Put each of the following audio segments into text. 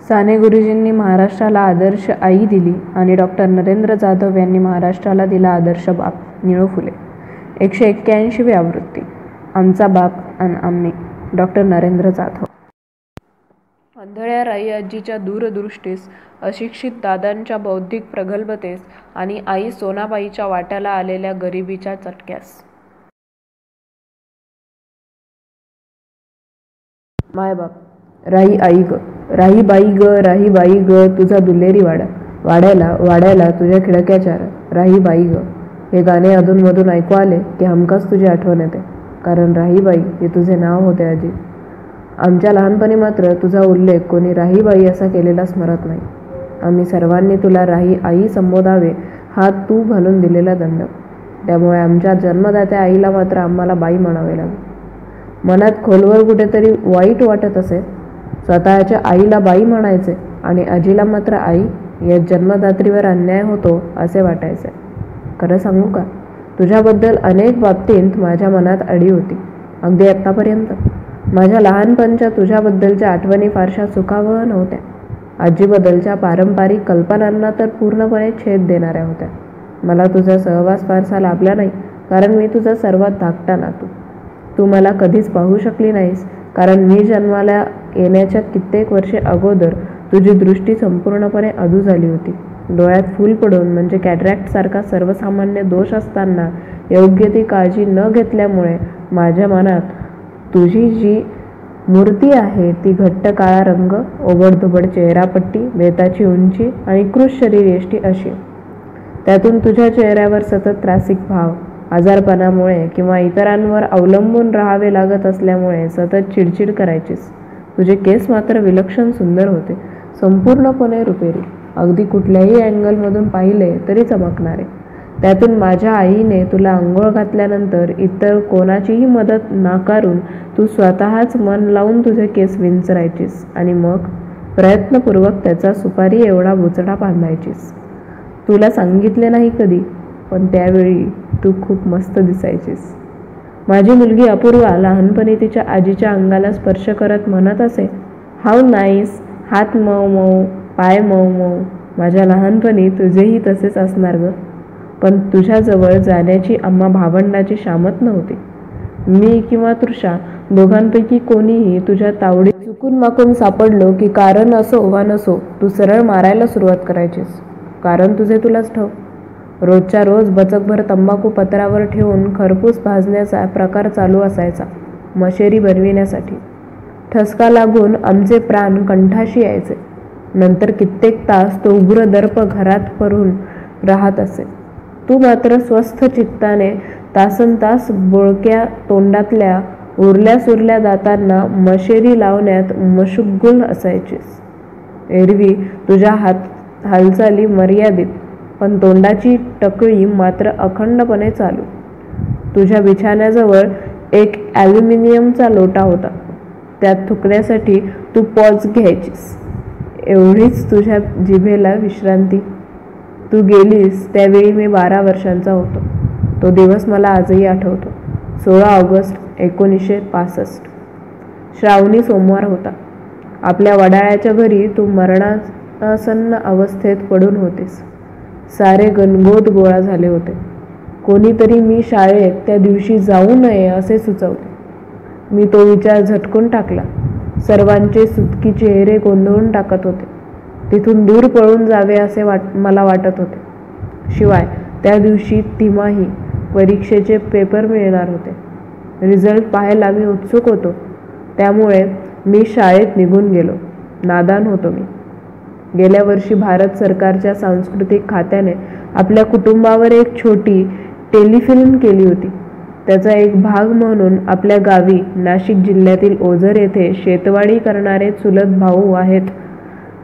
साने गुरुजींनी महाराष्ट्राला आदर्श आई दिली आणि डॉक्टर नरेंद्र जाधव यांनी महाराष्ट्राला दिला आदर्श बाप. निळू फुले. 181वी आवृत्ती. आमचा बाप आणि आम्ही. डॉक्टर नरेंद्र जाधव. आंधळ्या राई आजीच्या दूरदृष्टीस, अशिक्षित दादांच्या बौद्धिक प्रगल्भतेस आणि आई सोनाबाईच्या वाट्याला आलेल्या गरिबीच्या चटक्यास. मायबाप. राही आई ग, राही बाई ग, राही बाई ग, तुझा दुलेरी वाडा. वाड्याला वाड्याला तुझ्या खिडक्या चार. राही बाई ग. हे गाणे अधूनमधून ऐकू आले की हमखास तुझी आठवण येते, कारण राहीबाई हे तुझे नाव होते आजी. आमच्या लहानपणी मात्र तुझा उल्लेख कोणी राहीबाई असा केलेला स्मरत नाही. आम्ही सर्वांनी तुला राही आई संबोधावे हा तू घालून दिलेला दंड. त्यामुळे आमच्या जन्मदात्या आईला मात्र आम्हाला बाई म्हणावे लागले. मनात खोलवर कुठेतरी वाईट वाटत असे. स्वतःच्या आईला बाई म्हणायचे आणि आजीला मात्र आई या जन्मदात्रीवर अन्याय होतो असे वाटायचे. खरं सांगू का, तुझ्याबद्दल अनेक बाबतीत माझ्या मनात अडी होती. अगदी आत्तापर्यंत माझ्या लहानपणच्या तुझ्याबद्दलच्या आठवणी फारशा सुखावह नव्हत्या. आजीबद्दलच्या पारंपरिक कल्पनांना तर पूर्णपणे छेद देणाऱ्या होत्या. मला तुझा सहवास फारसा लाभला नाही, कारण मी तुझा सर्वात धाकटा नातू. तू मला कधीच पाहू शकली नाहीस, कारण मी जन्माला येण्याच्या कित्येक वर्षे अगोदर तुझी दृष्टी संपूर्णपणे अधू झाली होती. डोळ्यात फूल पडून म्हणजे कॅटरॅक्टसारखा सर्वसामान्य दोष असताना योग्य ती काळजी न घेतल्यामुळे माझ्या मनात तुझी जी मूर्ती आहे ती घट्ट काळा रंग, ओबडधोबड चेहरापट्टी, बेताची उंची आणि कृश शरीरयष्टी अशी. त्यातून तुझ्या चेहऱ्यावर सतत त्रासिक भाव, आजारपणामुळे किंवा इतरांवर अवलंबून राहावे लागत असल्यामुळे सतत चिडचिड करायचीस. तुझे केस मात्र विलक्षण सुंदर होते, संपूर्णपणे रुपेरी, अगदी कुठल्याही अँगलमधून पाहिले तरी चमकणारे. त्यातून माझ्या आईने तुला अंघोळ घातल्यानंतर इतर कोणाचीही मदत नाकारून तू स्वतःच मन लावून तुझे केस विंचरायचीस आणि मग प्रयत्नपूर्वक त्याचा सुपारी एवढा बुचडा बांधायचीस. तुला सांगितले नाही कधी, पण त्यावेळी तू खूप मस्त दिसायचीस. माझी मुलगी अपूर्वा लहानपणी तिच्या आजीच्या अंगाला स्पर्श करत म्हणत असे, हाऊ नाईस, हात मऊ मऊ, पाय मऊ मऊ. माझ्या लहानपणी तुझेही तसेच असणार ग. पण तुझ्याजवळ जाण्याची आम्हा भावंडाची शामत नव्हती. मी किंवा तृषा दोघांपैकी कोणीही तुझ्या तावडीत चुकून माकून सापडलो की कारण असो वा नसो तू सरळ मारायला सुरुवात करायचीस. कारण तुझे तुलाच ठाऊक. रोजच्या रोज बचकभर तंबाखू पत्रावर ठेवून खरपूस भाजण्याचा प्रकार चालू असायचा, मशेरी बनविण्यासाठी. ठसका लागून आमचे प्राण कंठाशी यायचे. नंतर कित्येक तास तो उग्र दर्प घरात भरून राहत असे. तू मात्र स्वस्थ चित्ताने तासनतास बोळक्या तोंडातल्या उरल्या सुरल्या दातांना मशेरी लावण्यात मशगुल असायचीस. एरवी तुझ्या हालचाली मर्यादित, पण तोंडाची टकळी मात्र अखंडपणे चालू. तुझ्या बिछाण्याजवळ एक ॲल्युमिनियमचा लोटा होता. त्यात थुंकण्यासाठी तू पॉज घ्यायचीस. एवढीच तुझ्या जिभेला विश्रांती. तू गेलीस त्यावेळी मी 12 वर्षांचा होतो. तो दिवस मला आजही आठवतो. 16 ऑगस्ट 1965. श्रावणी सोमवार होता. आपल्या वडाळ्याच्या घरी तू मरणासन्न अवस्थेत पडून होतेस. सारे गणगोत गोळा झाले होते. कोणीतरी मी शाळेत त्या दिवशी जाऊ नये असे सुचवले. मी तो विचार झटकून टाकला. सर्वांचे सुटकी चेहरे गोंधळून टाकत होते. तिथून दूर पळून जावे असे मला वाटत होते. शिवाय त्या दिवशी तिमाही परीक्षेचे पेपर मिळणार होते. रिझल्ट पाहायला मी उत्सुक होतो. त्यामुळे मी शाळेत निघून गेलो. नादान होतो मी. गेल्या वर्षी भारत सरकारच्या सांस्कृतिक खात्याने आपल्या कुटुंबावर एक छोटी टेलिफिल्म केली होती. त्याचा एक भाग म्हणून आपल्या गावी नाशिक जिल्ह्यातील ओझर येथे शेतवाडी करणारे चुलत भाऊ आहेत,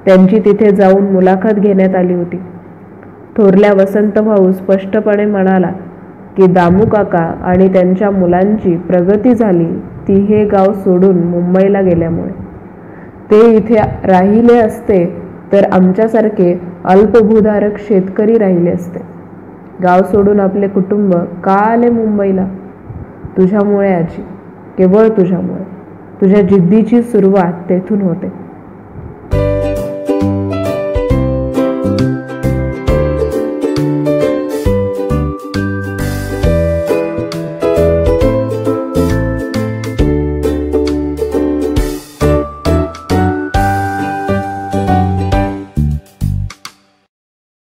त्यांची तिथे जाऊन मुलाखत घेण्यात आली होती. थोरल्या वसंत भाऊ स्पष्टपणे म्हणाला की दामू काका आणि त्यांच्या मुलांची प्रगती झाली ती हे गाव सोडून मुंबईला गेल्यामुळे. ते इथे राहिले असते तर आमच्यासारखे अल्पभूधारक शेतकरी राहिले असते. गाव सोडून आपले कुटुंब का आले मुंबईला? तुझ्यामुळे आजी, केवळ तुझ्यामुळे. तुझ्या जिद्दीची सुरुवात तेथून होते.